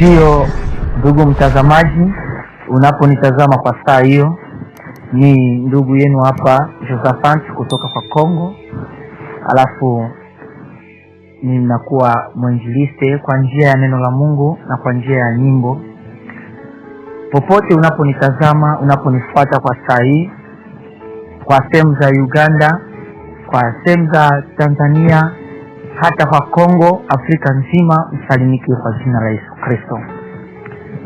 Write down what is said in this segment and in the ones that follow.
Ndio ndugu mtazamaji, unaponitazama kwa saa hiyo, ni ndugu yenu hapa Josephat kutoka kwa Kongo. Alafu ninakuwa mwinjilisti kwa njia ya neno la Mungu na kwa njia ya nyimbo. Popote unaponitazama, unaponifuata kwa saa hii, kwa sehemu za Uganda, kwa sehemu za Tanzania, hata kwa Kongo, Afrika nzima, msalimike kwa jina la Yesu Kristo.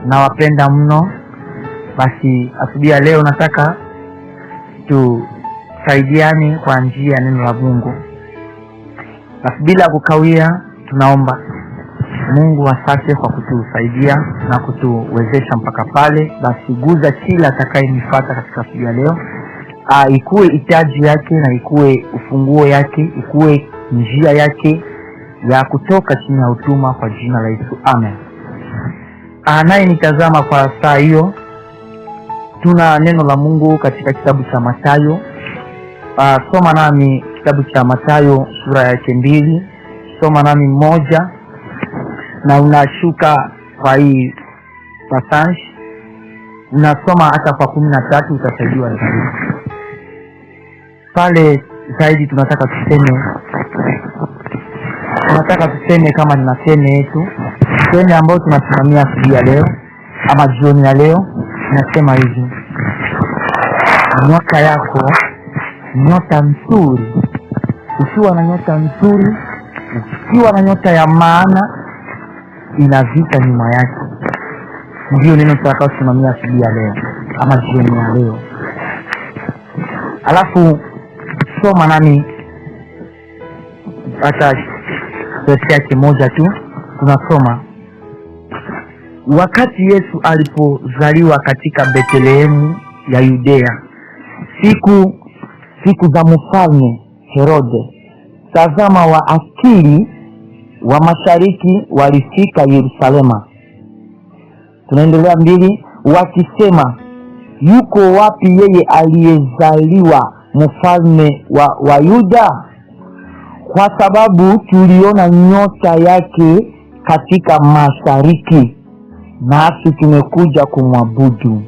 Nawapenda mno. Basi asubuhi ya leo nataka tusaidiane kwa njia ya neno la Mungu. Basi bila kukawia, tunaomba Mungu asante kwa kutusaidia na kutuwezesha mpaka pale. Basi guza kila atakayenifuata katika asubuhi ya leo, ikuwe hitaji yake na ikuwe ufunguo yake, ikuwe njia yake ya kutoka chini ya utuma kwa jina la Yesu. Amen. Naye nitazama kwa saa hiyo, tuna neno la Mungu katika kitabu cha Mathayo. Soma nami kitabu cha Mathayo sura ya 2, soma nami 1 na unashuka kwa hii passage, unasoma hata kwa 13, utasaidiwa zaidi. Pale zaidi tunataka tuseme kama ni maseme yetu, seme ambayo tunasimamia siku ya leo ama jioni ya leo. Nasema hivi: nyota yako, nyota nzuri. Ukiwa na nyota nzuri, ukiwa na nyota ya maana, ina vita nyuma yake. Ndio neno tutakaosimamia siku ya leo ama jioni ya leo. Alafu soma nami hata verse yake moja tu. Tunasoma: wakati Yesu alipozaliwa katika Bethlehemu ya Yudea, siku za mfalme Herode, tazama, waaskari wa mashariki walifika Yerusalema. Tunaendelea 2, wakisema, yuko wapi yeye aliyezaliwa mfalme wa Yuda? Kwa sababu tuliona nyota yake katika mashariki, nasi tumekuja kumwabudu.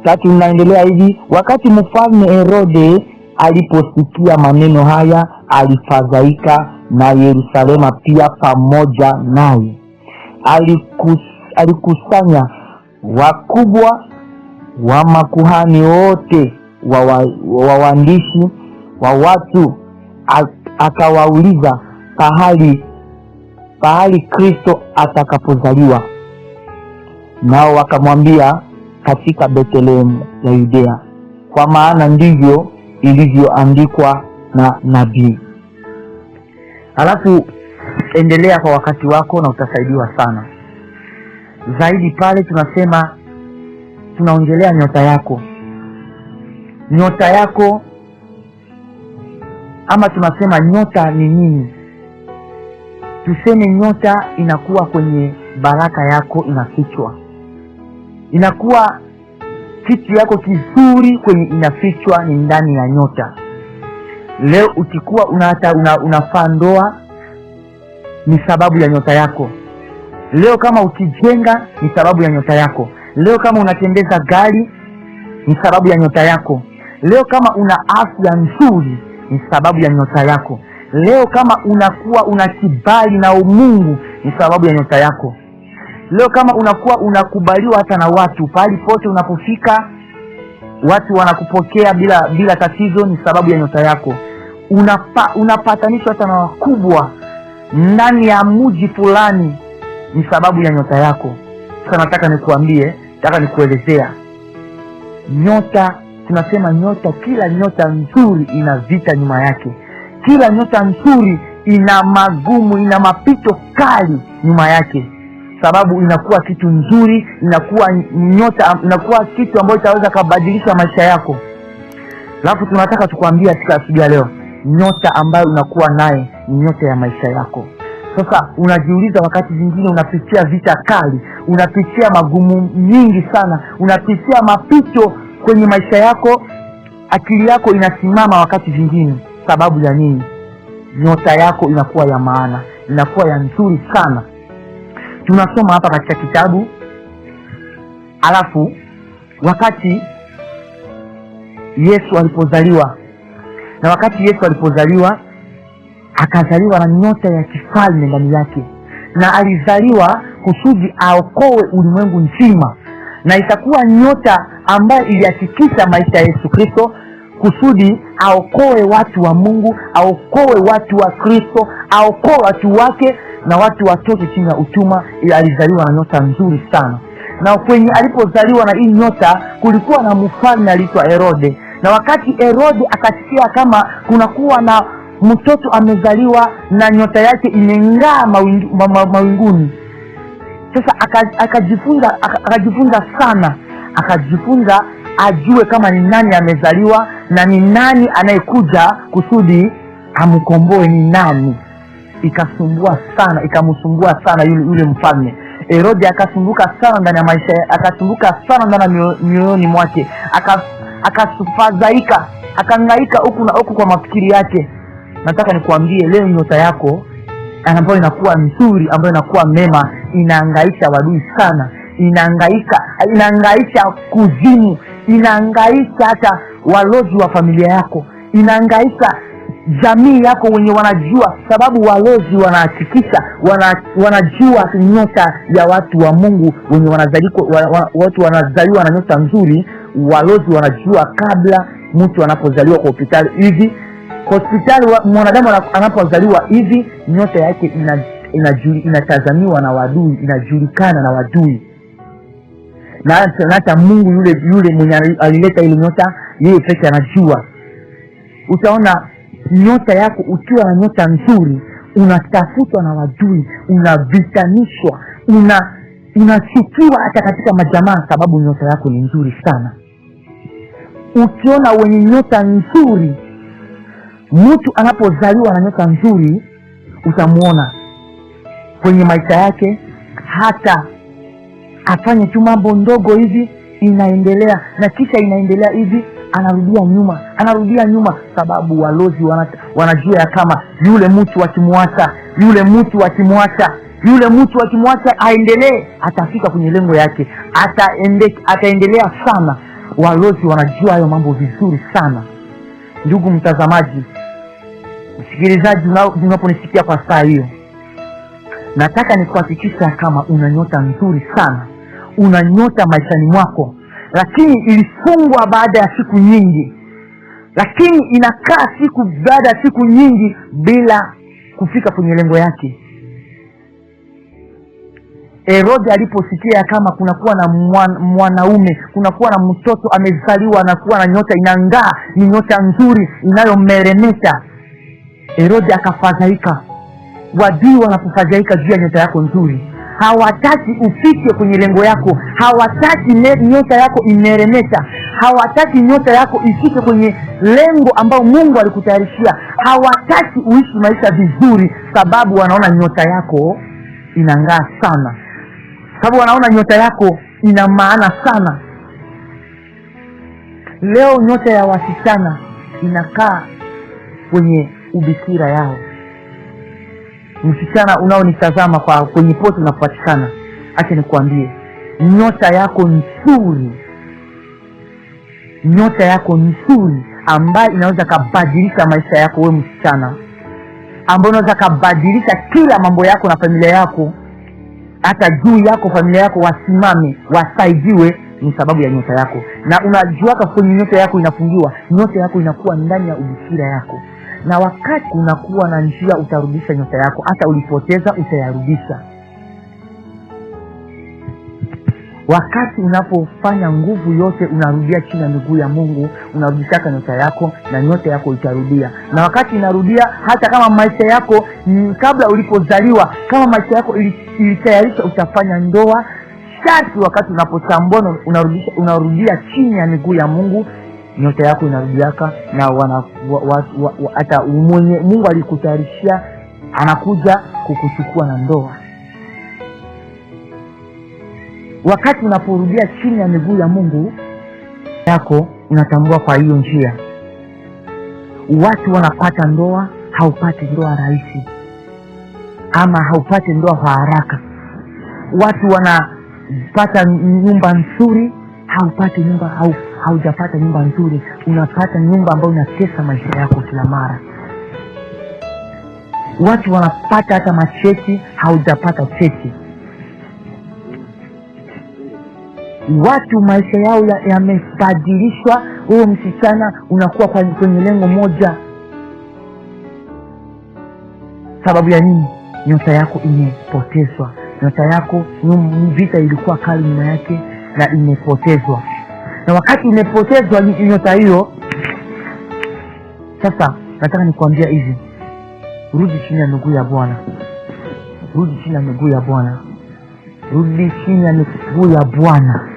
3, naendelea hivi: wakati mfalme Herode aliposikia maneno haya, alifadhaika, na Yerusalema pia pamoja naye. Alikusanya wakubwa wa makuhani wote wa waandishi wa watu, akawauliza pahali Kristo atakapozaliwa. Nao wakamwambia, katika Bethlehemu ya Yudea, kwa maana ndivyo ilivyoandikwa na nabii. Alafu endelea kwa wakati wako na utasaidiwa sana zaidi. Pale tunasema, tunaongelea nyota yako. Nyota yako, ama tunasema nyota ni nini? Tuseme nyota inakuwa kwenye baraka yako, inafichwa. Inakuwa kitu yako kizuri kwenye inafichwa ni ndani ya nyota. Leo ukikuwa unafaa ndoa, ni sababu ya nyota yako. Leo kama ukijenga, ni sababu ya nyota yako. Leo kama unatembeza gari, ni sababu ya nyota yako. Leo kama una afya nzuri, ni sababu ya nyota yako. Leo kama unakuwa una kibali na umungu, ni sababu ya nyota yako. Leo kama unakuwa unakubaliwa hata na watu, pahali pote unapofika watu wanakupokea bila tatizo, ni sababu ya nyota yako. Unapatanishwa hata na wakubwa ndani ya mji fulani, ni sababu ya nyota yako. Sasa nataka nikuelezea nyota. Tunasema nyota, kila nyota nzuri ina vita nyuma yake. Kila nyota nzuri ina magumu, ina mapito kali nyuma yake. Sababu inakuwa kitu nzuri, inakuwa nyota, inakuwa kitu ambacho itaweza kubadilisha maisha yako. Alafu tunataka tukwambia katika asubuhi ya leo, nyota ambayo unakuwa naye ni nyota ya maisha yako. Sasa unajiuliza, wakati zingine unapitia vita kali, unapitia magumu nyingi sana, unapitia mapito kwenye maisha yako, akili yako inasimama wakati zingine. Sababu ya nini? Nyota yako inakuwa ya maana, inakuwa ya nzuri sana. tunasoma hapa katika kitabu. Alafu wakati Yesu alipozaliwa, na wakati Yesu alipozaliwa akazaliwa na nyota ya kifalme ndani yake, na alizaliwa kusudi aokoe ulimwengu nzima, na itakuwa nyota ambayo iliatikisa maisha ya Yesu Kristo kusudi aokoe watu wa Mungu, aokoe watu wa Kristo, aokoe watu wake na watu watoke chini ya utumwa. Alizaliwa na nyota nzuri sana. Na kwenye alipozaliwa na hii nyota kulikuwa na mfalme aliitwa Herode, na wakati Herode akasikia kama kunakuwa na mtoto amezaliwa na nyota yake imeng'aa mawinguni, sasa akajifunza sana, akajifunza ajue kama ni nani amezaliwa na ni nani anayekuja kusudi amkomboe ni nani. Ikamsumbua sana yule mfalme. Herode akasumbuka sana ndani ya maisha, akasumbuka sana ndani ya mioyoni mwake, akasufadhaika, akangaika huku na huku kwa mafikiri yake. Nataka nikuambie leo nyota yako ambayo inakuwa nzuri, ambayo inakuwa mema, inahangaisha wadui sana, inahangaisha kuzimu, inahangaisha hata walozi wa familia yako, inahangaisha jamii yako wenye wanajua, sababu walozi wanahakikisha wanajua nyota ya watu wa Mungu wenye watu wanazaliwa na nyota nzuri. Walozi wanajua kabla mtu anapozaliwa kwa hospitali hivi. Kwa hospitali mwanadamu anapozaliwa hivi, nyota yake inatazamiwa na wadui, inajulikana na wadui. Na hata Mungu yule mwenye alileta ile nyota, yeye pekee anajua. Utaona nyota yako, ukiwa na nyota nzuri, unatafutwa na wadui, unavitanishwa, unasikiwa hata katika majamaa, sababu nyota yako ni nzuri sana. Ukiona wenye nyota nzuri, mtu anapozaliwa na nyota nzuri, utamuona kwenye maisha yake, hata afanye tu mambo ndogo hivi inaendelea, na kisha inaendelea hivi anarudia nyuma, sababu walozi wanajua kama yule mtu akimwacha aendelee, atafika kwenye lengo yake, ataendelea sana. Walozi wanajua hayo mambo vizuri sana. Ndugu mtazamaji, msikilizaji, unaponisikia kwa saa hiyo, nataka nikuhakikisha kama una nyota nzuri sana, una nyota maishani mwako, lakini ilifungwa baada ya siku nyingi, lakini inakaa baada ya siku nyingi bila kufika kwenye lengo yake. Herode aliposikia kama kunakuwa na mwanaume, kunakuwa na mtoto amezaliwa na kuwa na nyota inang'aa, ni nyota nzuri inayomeremeta, Herode akafadhaika. Wadui wanapofadhaika juu ya nyota yako nzuri, hawataki ufike kwenye lengo yako, hawataki nyota yako imeremeta, hawataki nyota yako ifike kwenye lengo ambao Mungu alikutayarishia, hawataki uishi maisha vizuri, sababu wanaona nyota yako inang'aa sana, sababu wanaona nyota yako ina maana sana. Leo nyota ya wasichana inakaa kwenye ubikira yao. Msichana unaonitazama kwenye posti unapatikana, acha nikwambie, nyota yako nzuri ambayo inaweza kubadilisha maisha yako wewe msichana, ambayo inaweza kubadilisha kila mambo yako na familia yako, hata juu yako familia yako wasimame, wasaidiwe, ni sababu ya nyota yako. Na unajua kwenye nyota yako inafungiwa, nyota yako inakuwa ndani ya ubikira yako, na wakati unakuwa na njia utarudisha nyota yako, hata ulipoteza utayarudisha. Wakati unapofanya nguvu yote, unarudia chini ya miguu ya Mungu, unarudisha nyota yako, na nyota yako itarudia. Na wakati inarudia, hata kama maisha yako kabla ulipozaliwa, kama maisha yako ilitayarisha utafanya ndoa, sharti wakati unapotambona unarudia chini ya miguu ya Mungu, nyota yako inarudiaka, na hata mwenye Mungu alikutayarishia anakuja kukuchukua na ndoa. Wakati unaporudia chini ya miguu ya Mungu yako, unatambua kwa hiyo njia watu wanapata ndoa, haupati ndoa rahisi, ama haupati ndoa kwa haraka. watu wanapata nyumba nzuri, haupati nyumba, haujapata nyumba nzuri, unapata nyumba ambayo inatesa maisha yako kila mara. Watu wanapata hata macheti, haujapata cheti. Watu maisha yao yamebadilishwa. Wewe msichana unakuwa kwenye lengo moja. Sababu ya nini? Nyota yako imepotezwa. Nyota yako, vita ilikuwa kali nyuma yake na imepotezwa. Na wakati imepotezwa nyota hiyo, sasa nataka nikwambia hivi, rudi chini ya miguu ya Bwana. Rudi chini ya miguu ya Bwana. Rudi chini ya miguu ya Bwana.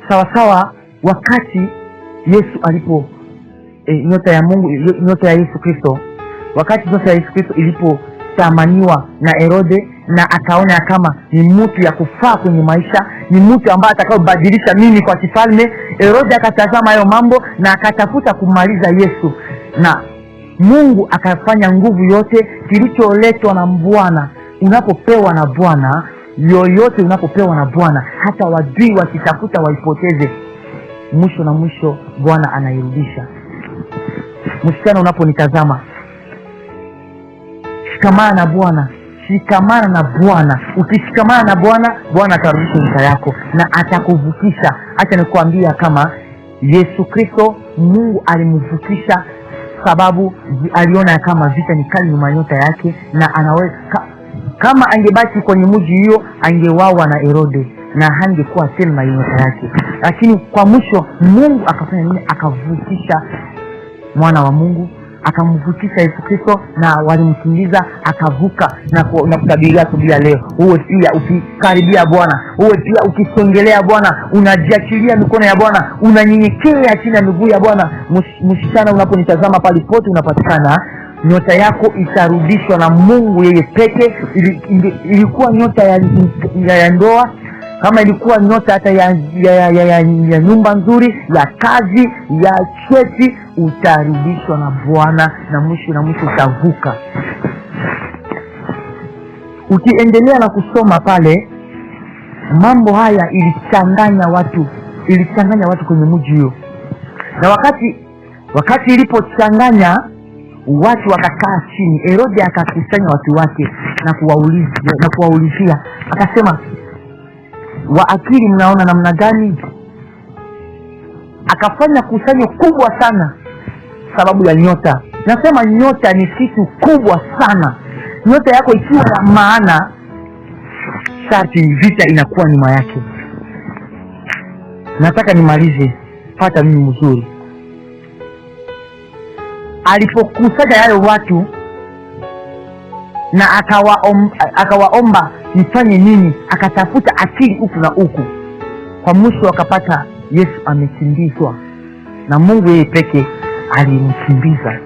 Sawa sawa wakati Yesu alipo nyota ya Mungu, nyota ya Yesu Kristo, wakati nyota ya Yesu Kristo ilipotamaniwa na Herode na akaona kama ni mtu ya kufaa kwenye maisha, ni mtu ambaye atakayobadilisha mimi kwa kifalme, Herode akatazama hayo mambo na akatafuta kumaliza Yesu. Na Mungu akafanya nguvu yote. Kilicholetwa na Bwana, unapopewa na Bwana, yoyote unapopewa na Bwana, hata wadui wakitafuta waipoteze, mwisho na mwisho Bwana anairudisha. Msichana, unaponitazama, shikamana na Bwana. Shikamana na Bwana. Ukishikamana na Bwana, Bwana atarudisha nyota yako na atakuvukisha. Acha nikwambia kama Yesu Kristo, Mungu alimvukisha sababu aliona kama vita ni kali nyuma nyota yake, na anaweza kama angebaki kwenye mji hiyo angewawa na Herode na hangekuwa tena na nyota yake. Lakini kwa mwisho Mungu akafanya nini? Akavukisha mwana wa Mungu, akamvukisha Yesu Kristo, na walimkimbiza akavuka na kutabiria subia leo. Uwe pia ukikaribia Bwana, uwe pia ukisongelea Bwana, unajiachilia mikono ya Bwana, unanyenyekea chini ya miguu ya Bwana. Msichana, unaponitazama pale pote unapatikana, nyota yako itarudishwa na Mungu yeye peke. Ilikuwa nyota ya ndoa, kama ilikuwa nyota hata ya nyumba nzuri, ya kazi, ya cheti, utarudishwa na Bwana na mwisho utavuka. Ukiendelea na kusoma pale, mambo haya ilichanganya watu kwenye mji huo. Na wakati ilipochanganya watu, wakakaa chini, Herode akakusanya watu wake na kuwaulizia, akasema, wa akili mnaona namna gani? Akafanya kusanyo kubwa sana sababu ya nyota. Nasema nyota ni kitu kubwa sana. Nyota yako ikiwa na maana, sharti vita inakuwa nyuma yake. Nataka nimalize, pata mimi mzuri. Alipokusanya hayo watu na akawaomba nifanye nini, akatafuta akili huku na huku, kwa mwisho akapata Yesu amekimbizwa na Mungu yeye peke alimkimbiza.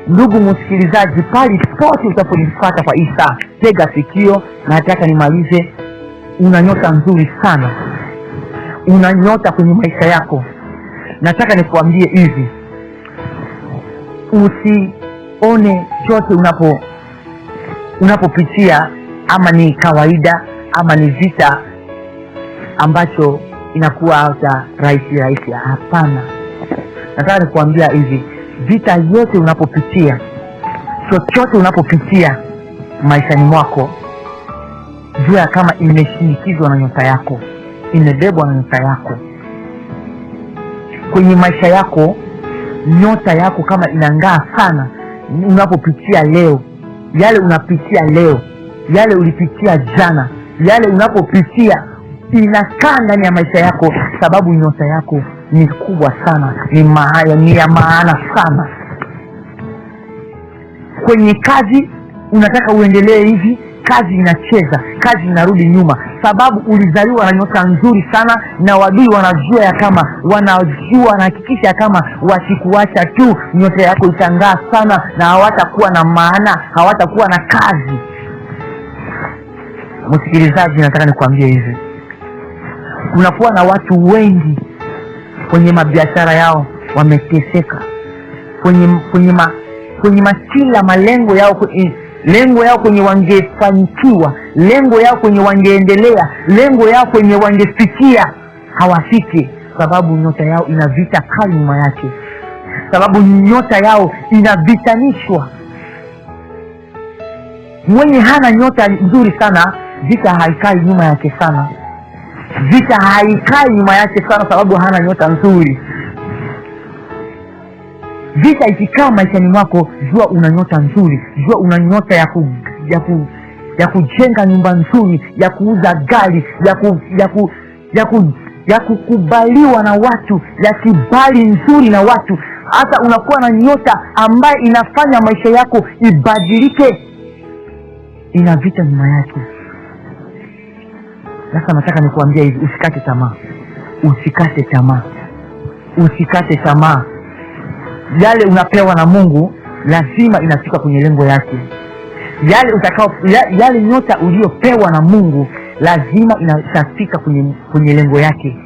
Ndugu msikilizaji, pale pote utaponifuata kwa Isa, tega sikio, na nataka nimalize. Una nyota nzuri sana, una nyota kwenye maisha yako. Nataka nikuambie hivi, usione chote unapopitia ama ni kawaida ama ni vita ambacho inakuwa hata rahisi. Hapana. Nataka nikuambia hivi, vita yote unapopitia, chochote unapopitia maishani mwako, jua kama imeshinikizwa na nyota yako, imebebwa na nyota yako. Kwenye maisha yako, nyota yako kama inang'aa sana unapopitia leo, yale unapitia leo, yale ulipitia jana, yale unapopitia inakaa ndani ya maisha yako, sababu nyota yako ni kubwa sana, ni ya maana sana. Kwenye kazi unataka uendelee hivi, kazi inacheza, kazi inarudi nyuma, sababu ulizaliwa na nyota nzuri sana, na wadui wanajua ya kama, wanahakikisha kama wakikuacha tu nyota yako itang'aa sana na hawatakuwa na maana, hawatakuwa na kazi. Msikilizaji, nataka nikwambie hivi, kunakuwa na watu wengi kwenye mabiashara yao wameteseka, kwenye kila malengo yao lengo yao kwenye wangefanikiwa, lengo yao kwenye wangeendelea, lengo yao kwenye wangefikia, hawafiki sababu nyota yao ina vita kali nyuma yake, sababu nyota yao inavitanishwa. Mwenye hana nyota nzuri sana, vita haikai nyuma yake sana, vita haikai nyuma yake sana sababu hana nyota nzuri. Vita ikikaa maishani mwako, jua una nyota nzuri, jua una nyota ya kujenga nyumba nzuri, ya kuuza gari, ya kukubaliwa na watu, ya kibali nzuri na watu. Hata unakuwa na nyota ambaye inafanya maisha yako ibadilike, ina vita nyuma yake. Sasa nataka nikuambia hivi, usikate tamaa. Usikate tamaa. Usikate tamaa. Yale unapewa na Mungu lazima inafika kwenye lengo yake. Yale nyota uliopewa na Mungu lazima inafika kwenye lengo yake.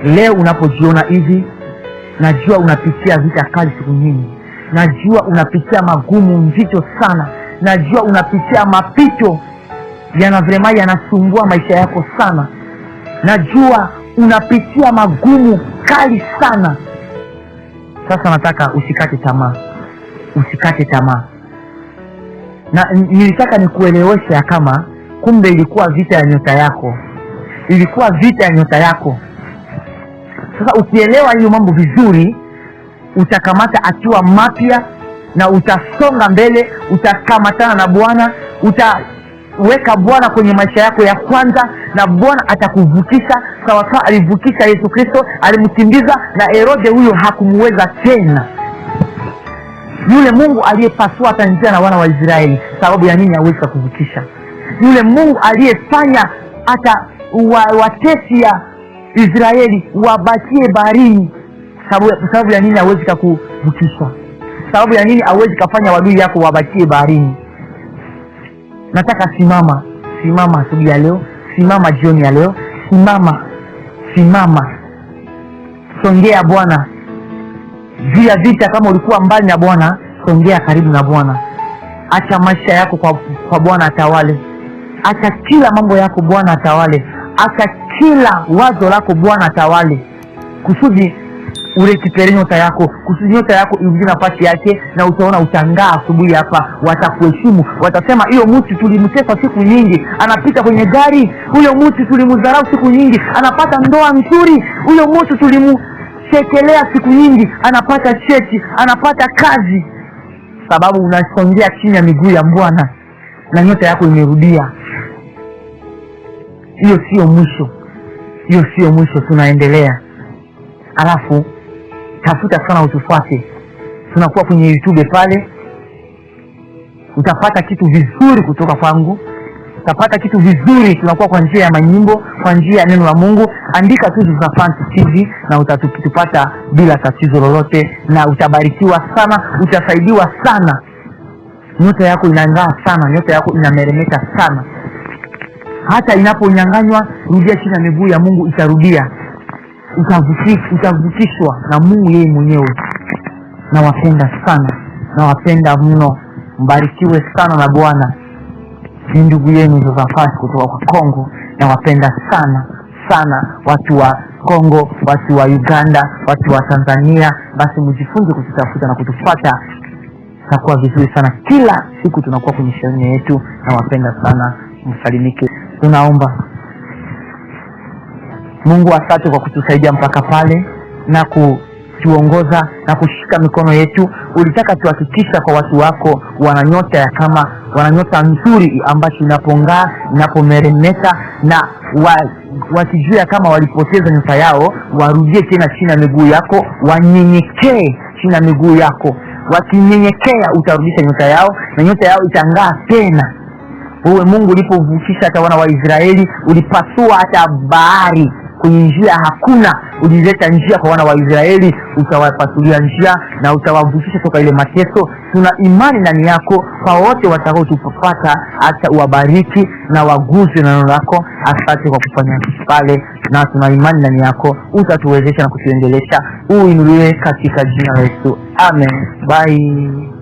Leo unapojiona hivi, najua unapitia vita kali siku nyingi. Najua unapitia magumu mzito sana. Najua unapitia mapito yanasumbua maisha yako sana. Najua unapitia magumu kali sana. Sasa nataka usikate tamaa. Usikate tamaa. Na nilitaka nikueleweshe kama kumbe ilikuwa vita ya nyota yako. Ilikuwa vita ya nyota yako. Sasa ukielewa hiyo mambo vizuri, utakamata hatua mapya na utasonga mbele, utakamatana na Bwana, utaweka Bwana kwenye maisha yako ya kwanza, na Bwana atakuvukisha sawa sawa alivukisha Yesu Kristo, alimkimbiza na Herode huyo hakumweza tena. Yule Mungu aliyepasua hata njia na wana wa Israeli, sababu ya nini hawezi kuvukisha? Yule Mungu aliyefanya hata watesi ya Israeli wabakie baharini, sababu ya nini hawezi kuvukisha? Sababu ya nini hawezi kufanya wadui yako wabakie baharini? Nataka simama asubuhi ya leo, simama jioni ya leo, simama. Songea Bwana. Juu ya vita, kama ulikuwa mbali na Bwana, songea karibu na Bwana. Acha maisha yako kwa Bwana atawale. Acha kila mambo yako Bwana atawale. Acha kila wazo lako Bwana atawale. Kusudi urekipere nyota yako, kusudi nyota yako irudi nafasi yake, na utaona utangaa asubuhi hapa. Watakuheshimu, watasema hiyo mtu tulimtesa siku nyingi, anapita kwenye gari. Huyo mtu tulimdharau siku nyingi, anapata ndoa nzuri. Huyo mtu tulimchekelea siku nyingi, anapata cheti, anapata kazi. Sababu unasongea chini ya miguu ya Bwana na nyota yako imerudia. Hiyo sio mwisho, tunaendelea. Alafu tafuta sana utufuate. Tunakuwa kwenye YouTube pale. Utapata kitu vizuri kutoka kwangu. Utapata kitu vizuri, tunakuwa kwa njia ya manyimbo, kwa njia ya neno la Mungu. Andika tu Zafant TV na utatupata bila tatizo lolote, na utabarikiwa sana, utasaidiwa sana. Nyota yako inang'aa sana, nyota yako inameremeta sana. Hata inaponyanganywa, rudia chini ya miguu ya Mungu, itarudia. Utavukishwa na Mungu yeye mwenyewe. Nawapenda sana, nawapenda mno. Mbarikiwe sana na Bwana. Ni ndugu yenu Zafant kutoka kwa Kongo. Nawapenda sana watu wa Kongo, watu wa Uganda, watu wa Tanzania. Basi mjifunze kututafuta na kutufuata. Takuwa vizuri sana. Kila siku tunakuwa kwenye shaunia yetu. Nawapenda sana, msalimike. Tunaomba. Mungu asante kwa kutusaidia mpaka pale na kutuongoza na kushika mikono yetu. Ulitaka tuhakikisha kwa watu wako wana nyota nzuri ambacho inapong'aa, inapomeremeta, na wakijua kama walipoteza nyota yao, warudie tena chini ya miguu yako, wanyenyekee chini ya miguu yako. Wakinyenyekea utarudisha nyota yao na nyota yao itang'aa tena. Wewe Mungu ulipovukisha hata wana wa Israeli, ulipasua hata bahari kwenye njia hakuna, ulileta njia kwa wana wa Israeli, utawapasulia njia na utawavukisha toka ile mateso. Tuna imani ndani yako, kwa wote watakao tupata, hata uwabariki na waguze na neno lako. Asante kwa kufanya pale, na tuna imani ndani yako, utatuwezesha na kutuendelesha. Uinuliwe katika jina la Yesu. Amen. Bye.